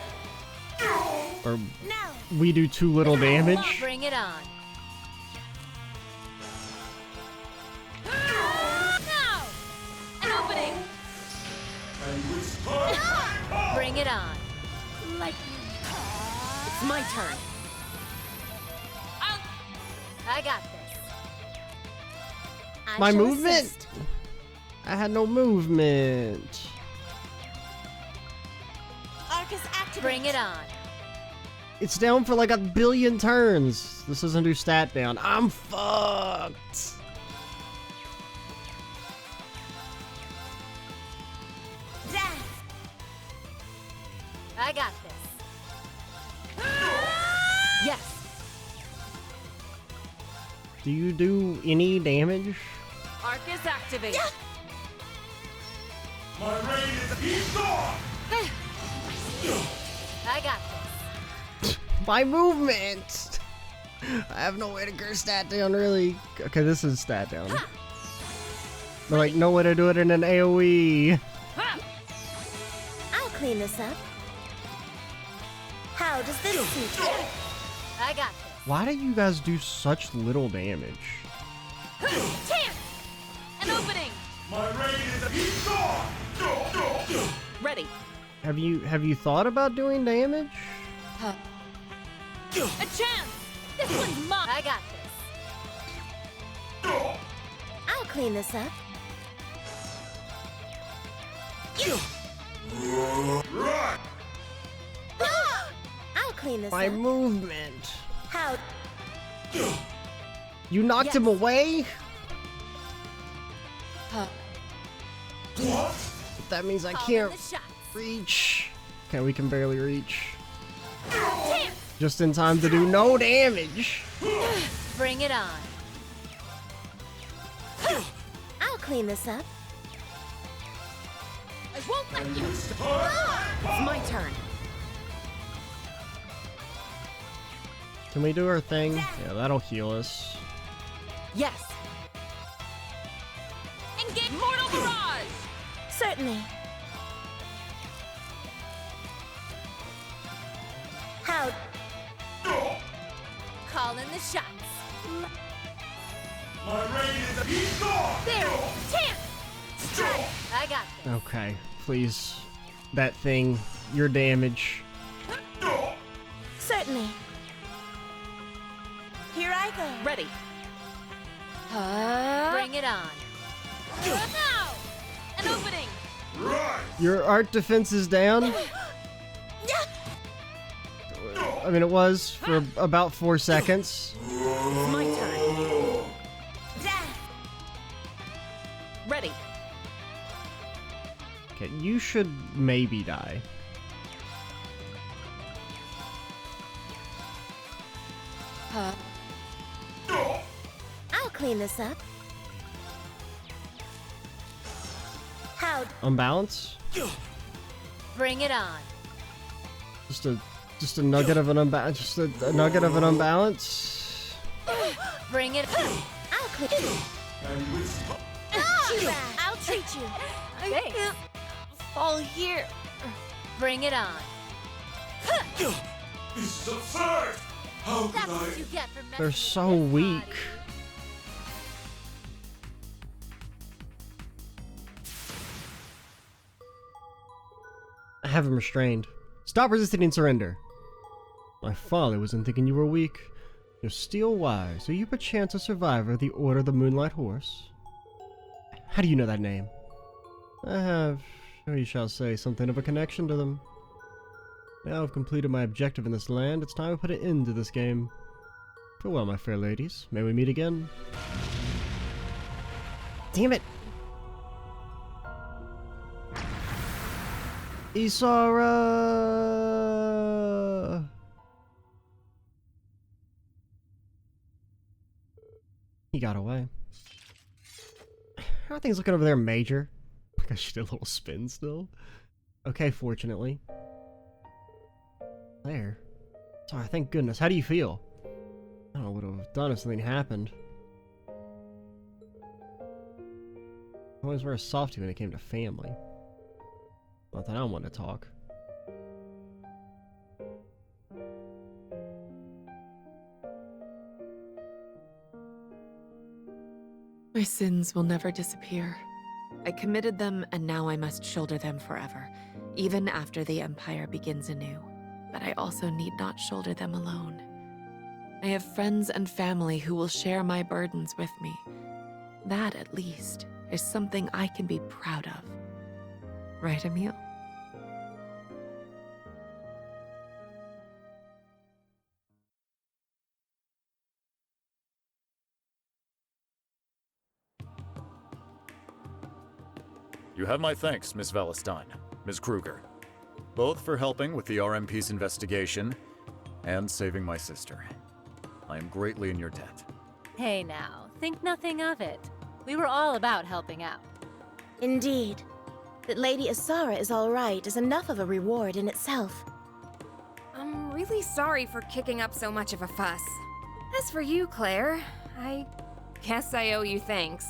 Or Now. we do too little damage. Bring it on. Now! An opening. Bring it on. Lightning. It's my turn. I got this. I My shall movement? assist. I had no movement. Arcus activate. Bring it on. It's down for like 1 billion turns. This doesn't do stat down. I'm fucked. Dance. I got this. Yes. Do you do any damage? Arcus activate. My reign is he's gone! I got this. My movement! I have no way to get stat down, really. Okay, this is stat down. But like, no way to do it in an AoE. I'll clean this up. How does this suit you? I got Why do you guys do such little damage? this. Chance! An opening! My reign is he's gone! Ready. Have you thought about doing damage? A chance! This one's mine! I got this. I'll clean this up. Right! I'll clean this My up. movement. How? You knocked him away? What? That means I Call in can't the shots. reach. Okay, we can barely reach. Chance! Just in time to do no damage. Bring it on. I'll clean this up. I won't let you. It's my turn. Can we do our thing? Yeah, that'll heal us. Yes. Engage Mortal Barrage! Certainly. How? Call in the shots. My reign is he's gone! There! Chance! Strike! I got this. Okay, please. That thing, your damage. Certainly. Here I go. Ready. Bring it on. Now! An opening! Right! Your art defense is down? I mean, it was for about 4 seconds. It's my turn. Dance. Ready. Okay, you should maybe die. I'll clean this up. How? Unbalance? Bring it on. Just a nugget of an unbalance. Just a nugget of an unbalance. Bring it. I'll clip you. I'll treat you. Thanks. Fall here. Bring it on. This is absurd! How That's could what you I? get for messing They're with so this weak. body. I have him restrained. Stop resisting and surrender. My father wasn't thinking you were weak. You're still wise. Are you perchance a survivor of the Order of the Moonlight Horse? How do you know that name? I have, or you shall say, something of a connection to them. Now I've completed my objective in this land, it's time to put an end to this game. Farewell, my fair ladies. May we meet again? Damn it! Isara! He got away. How are things looking over there, Major? I guess she did a little spin still. Okay, fortunately. There. Sorry, thank goodness. How do you feel? I don't know what I would have done if something happened. I always wear a softie when it came to family. Not that I don't want to talk. My sins will never disappear. I committed them, and now I must shoulder them forever, even after the Empire begins anew. But I also need not shoulder them alone. I have friends and family who will share my burdens with me. That, at least, is something I can be proud of. Right, Emil? You have my thanks, Miss Valestein, Ms. Kruger. Both for helping with the RMP's investigation and saving my sister. I am greatly in your debt. Hey now, think nothing of it. We were all about helping out. Indeed. That Lady Isara is all right is enough of a reward in itself. I'm really sorry for kicking up so much of a fuss. As for you, Claire, I guess I owe you thanks.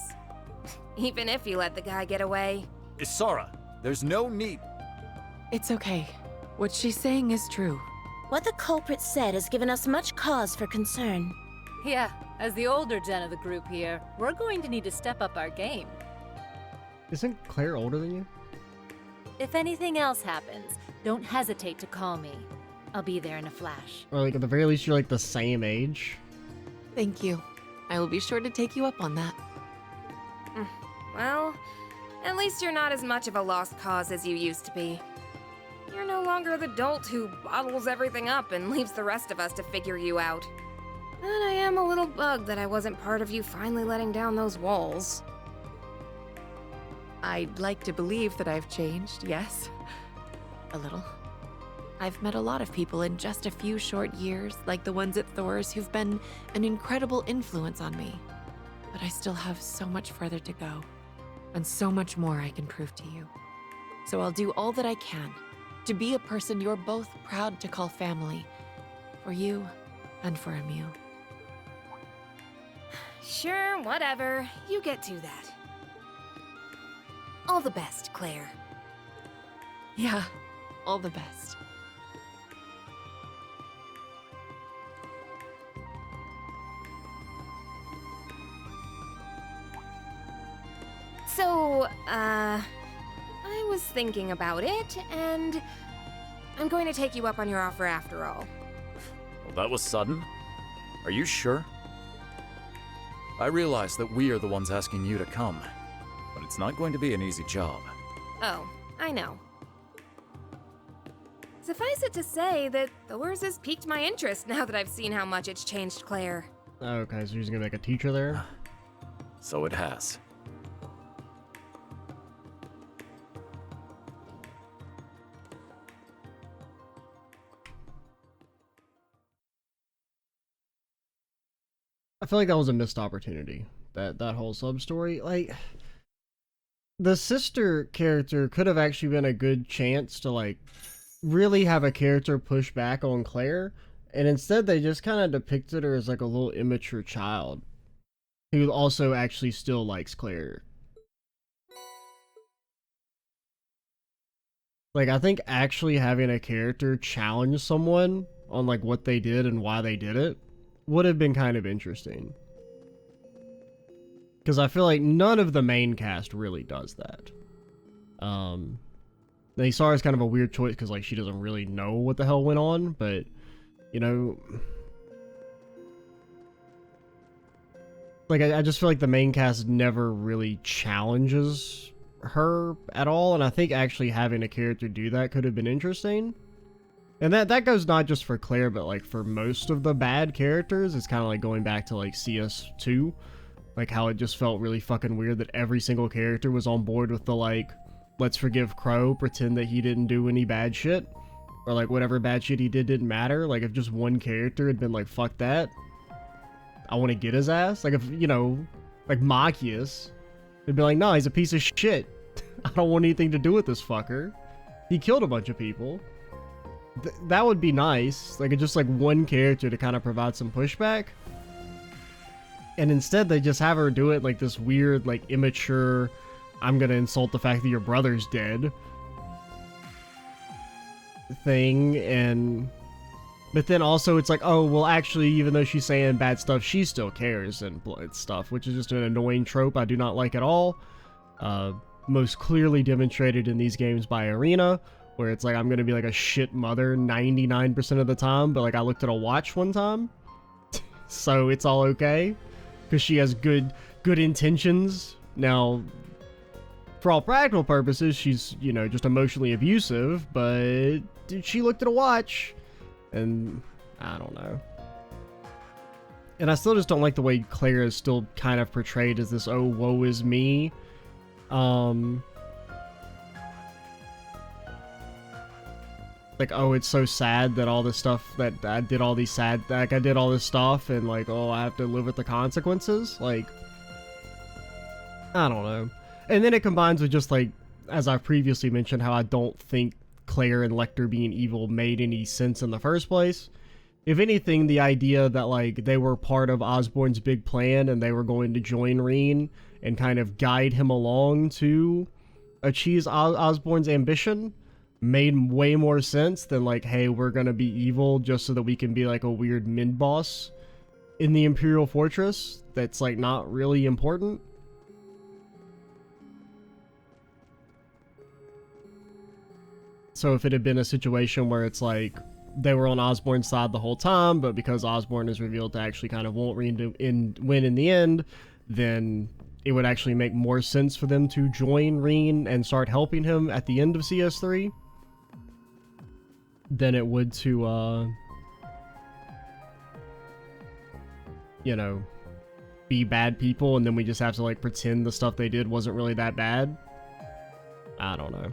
Even if you let the guy get away. Isara, there's no need. It's okay. What she's saying is true. What the culprit said has given us much cause for concern. Yeah, as the older gen of the group here, we're going to need to step up our game. Isn't Claire older than you? If anything else happens, don't hesitate to call me. I'll be there in a flash. Or like at the very least you're like the same age? Thank you. I will be sure to take you up on that. Well, at least you're not as much of a lost cause as you used to be. You're no longer the dolt who bottles everything up and leaves the rest of us to figure you out. But I am a little bugged that I wasn't part of you finally letting down those walls. I'd like to believe that I've changed, yes. A little. I've met a lot of people in just a few short years, like the ones at Thor's, who've been an incredible influence on me. But I still have so much further to go, and so much more I can prove to you. So I'll do all that I can to be a person you're both proud to call family, for you and for Emil. Sure, whatever. You get to that. All the best, Claire. Yeah, all the best. So, I was thinking about it, and I'm going to take you up on your offer after all. Well, that was sudden. Are you sure? I realize that we are the ones asking you to come, but it's not going to be an easy job. Oh, I know. Suffice it to say that Thor's has piqued my interest now that I've seen how much it's changed Claire. Okay, so she's gonna make a teacher there? So it has. I feel like that was a missed opportunity. That whole sub-story. Like, the sister character could have actually been a good chance to, like, really have a character push back on Claire, and instead they just kind of depicted her as like a little immature child who also actually still likes Claire. Like, I think actually having a character challenge someone on like what they did and why they did it would have been kind of interesting. Because I feel like none of the main cast really does that. Isara is kind of a weird choice because like she doesn't really know what the hell went on, but you know, like I just feel like the main cast never really challenges her at all, and I think actually having a character do that could have been interesting. And that goes not just for Claire, but like for most of the bad characters. It's kind of like going back to like CS2, like how it just felt really fucking weird that every single character was on board with the like, let's forgive Crow, pretend that he didn't do any bad shit, or like whatever bad shit he did didn't matter. Like if just one character had been like, fuck that, I want to get his ass. Like if, you know, like Machias, they'd be like, no, he's a piece of shit. I don't want anything to do with this fucker. He killed a bunch of people. That would be nice. Like just like one character to kind of provide some pushback. And instead they just have her do it like this weird, like immature, I'm gonna insult the fact that your brother's dead thing. And but then also it's like, oh well, actually, even though she's saying bad stuff, she still cares and stuff, which is just an annoying trope I do not like at all. Most clearly demonstrated in these games by Arena, where it's like I'm gonna be like a shit mother 99% of the time, but like I looked at a watch one time so it's all okay because she has good intentions. Now for all practical purposes she's, you know, just emotionally abusive, but she looked at a watch and I don't know. And I still just don't like the way Claire is still kind of portrayed as this, oh, woe is me. Like, oh, it's so sad that all this stuff that I did, all these sad, like I did all this stuff and like, oh, I have to live with the consequences. Like, I don't know. And then it combines with just like, as I previously mentioned, how I don't think Claire and Lecter being evil made any sense in the first place. If anything, the idea that like they were part of Osborn's big plan and they were going to join Reen and kind of guide him along to achieve Osborn's ambition made way more sense than like, hey, we're gonna be evil just so that we can be like a weird mid-boss in the Imperial Fortress that's like not really important. So if it had been a situation where it's like they were on Osborn's side the whole time, but because Osborn is revealed to actually kind of won't win in the end, then it would actually make more sense for them to join Reen and start helping him at the end of CS3 than it would to, you know, be bad people and then we just have to like pretend the stuff they did wasn't really that bad. I don't know.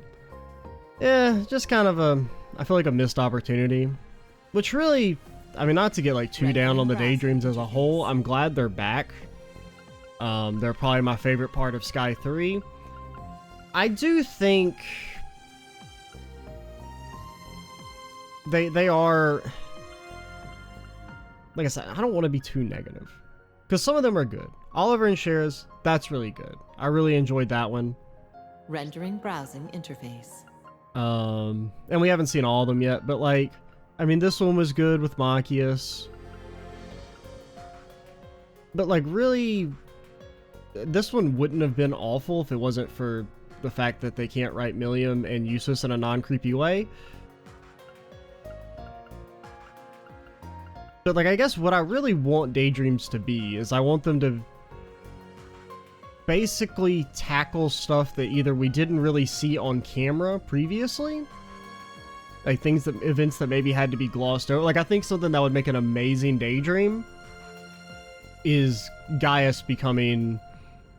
Yeah, just kind of I feel like a missed opportunity. Which really, I mean, not to get like too down on the Daydreams as a whole, I'm glad they're back. They're probably my favorite part of Sky 3. I do think they are, like I said, I don't want to be too negative because some of them are good. Oliver and Cher's, that's really good. I really enjoyed that one. Rendering browsing interface. And we haven't seen all of them yet, but like, I mean, this one was good with Machias. But like, really, this one wouldn't have been awful if it wasn't for the fact that they can't write Milliam and Eustace in a non-creepy way. But like, I guess what I really want Daydreams to be is I want them to basically tackle stuff that either we didn't really see on camera previously, like events that maybe had to be glossed over. Like, I think something that would make an amazing Daydream is Gaius becoming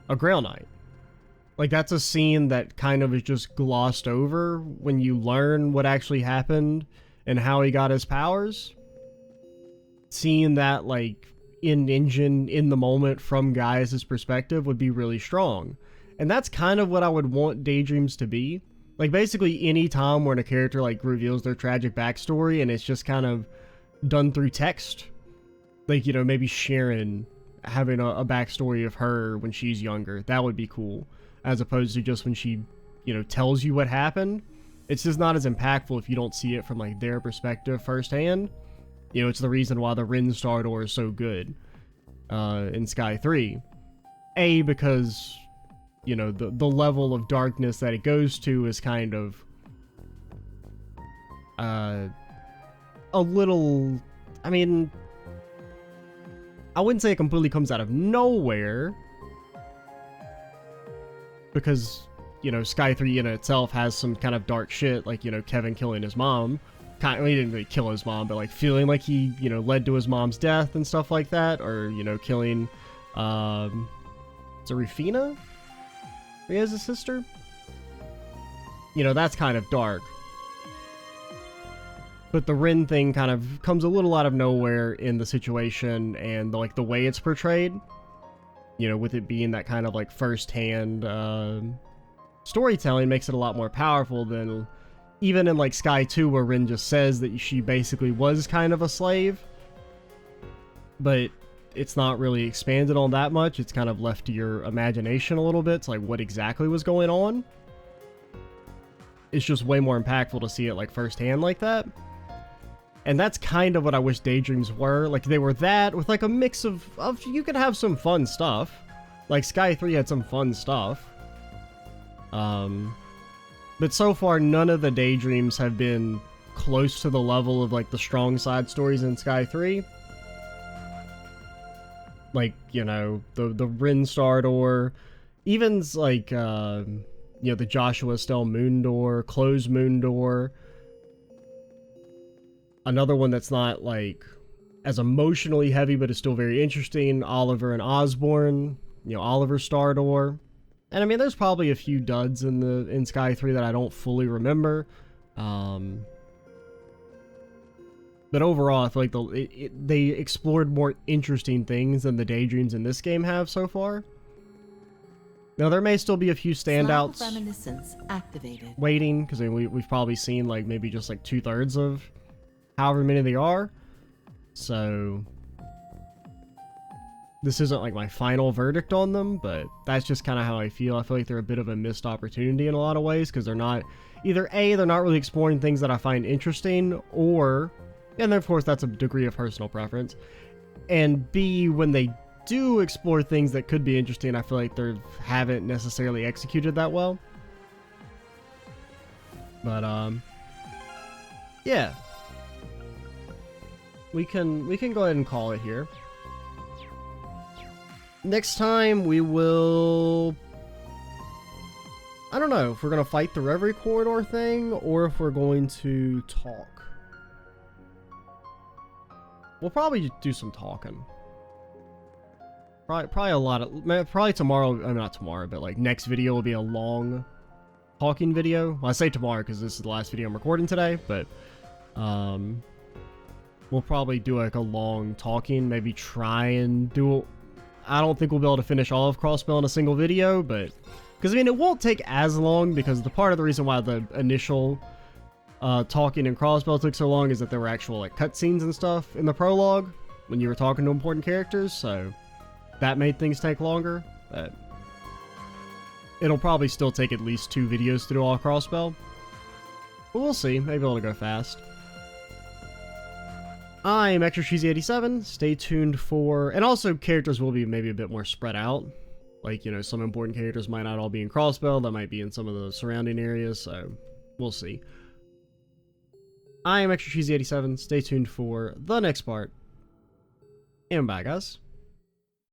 a Grail Knight. Like, that's a scene that kind of is just glossed over when you learn what actually happened and how he got his powers. Seeing that, like, in-engine, in the moment, from Gaius' perspective would be really strong. And that's kind of what I would want Daydreams to be. Like, basically any time when a character, like, reveals their tragic backstory and it's just kind of done through text. Like, you know, maybe Sharon having a backstory of her when she's younger. That would be cool. As opposed to just when she, you know, tells you what happened. It's just not as impactful if you don't see it from, like, their perspective firsthand. You know, it's the reason why the Rin Star Door is so good in Sky 3. A, because, you know, the level of darkness that it goes to is kind of a little, I mean, I wouldn't say it completely comes out of nowhere, because, you know, Sky 3 in itself has some kind of dark shit, like, you know, Kevin killing his mom. Well, he didn't really kill his mom, but, like, feeling like he, you know, led to his mom's death and stuff like that, or, you know, killing, Rufina? He has a sister? You know, that's kind of dark. But the Rin thing kind of comes a little out of nowhere in the situation and, like, the way it's portrayed. You know, with it being that kind of, like, first-hand, storytelling makes it a lot more powerful than even in, like, Sky 2, where Rin just says that she basically was kind of a slave. But it's not really expanded on that much. It's kind of left to your imagination a little bit. It's like, what exactly was going on? It's just way more impactful to see it, like, firsthand like that. And that's kind of what I wish Daydreams were. Like, they were that with, like, a mix of you could have some fun stuff. Like, Sky 3 had some fun stuff. But so far, none of the Daydreams have been close to the level of, like, the strong side stories in Sky 3. Like, you know, the Rin Star Door, even, like, you know, the Joshua Estelle Moon Door, Closed Moon Door. Another one that's not, like, as emotionally heavy, but is still very interesting, Oliver and Osborne, you know, Oliver Star Door. And I mean, there's probably a few duds in Sky 3 that I don't fully remember. But overall, I feel like they explored more interesting things than the Daydreams in this game have so far. Now, there may still be a few standouts Reminiscence activated. waiting, because I mean, we've probably seen, like, maybe just, like, 2/3 of however many they are. So this isn't, like, my final verdict on them, but that's just kind of how I feel. I feel like they're a bit of a missed opportunity in a lot of ways, because they're not, either A, they're not really exploring things that I find interesting, or, and then of course that's a degree of personal preference, and B, when they do explore things that could be interesting, I feel like they haven't necessarily executed that well. But yeah, we can go ahead and call it here. Next time we will, I don't know if we're gonna fight the Reverie Corridor thing or if we're going to talk. We'll probably do some talking. Probably a lot of, probably tomorrow, not tomorrow, but like next video will be a long talking video. Well, I say tomorrow because this is the last video I'm recording today, but we'll probably do like a long talking, maybe try and do, I don't think we'll be able to finish all of Crossbell in a single video, but, because I mean, it won't take as long, because the part of the reason why the initial talking in Crossbell took so long is that there were actual like cutscenes and stuff in the prologue when you were talking to important characters, so that made things take longer, but it'll probably still take at least 2 videos to do all Crossbell. But we'll see, maybe it'll go fast. I'm Extra Cheesy 87. Stay tuned for, and also characters will be maybe a bit more spread out. Like, you know, some important characters might not all be in Crossbell, that might be in some of the surrounding areas, so we'll see. I am Extra Cheesy 87. Stay tuned for the next part. And bye, guys.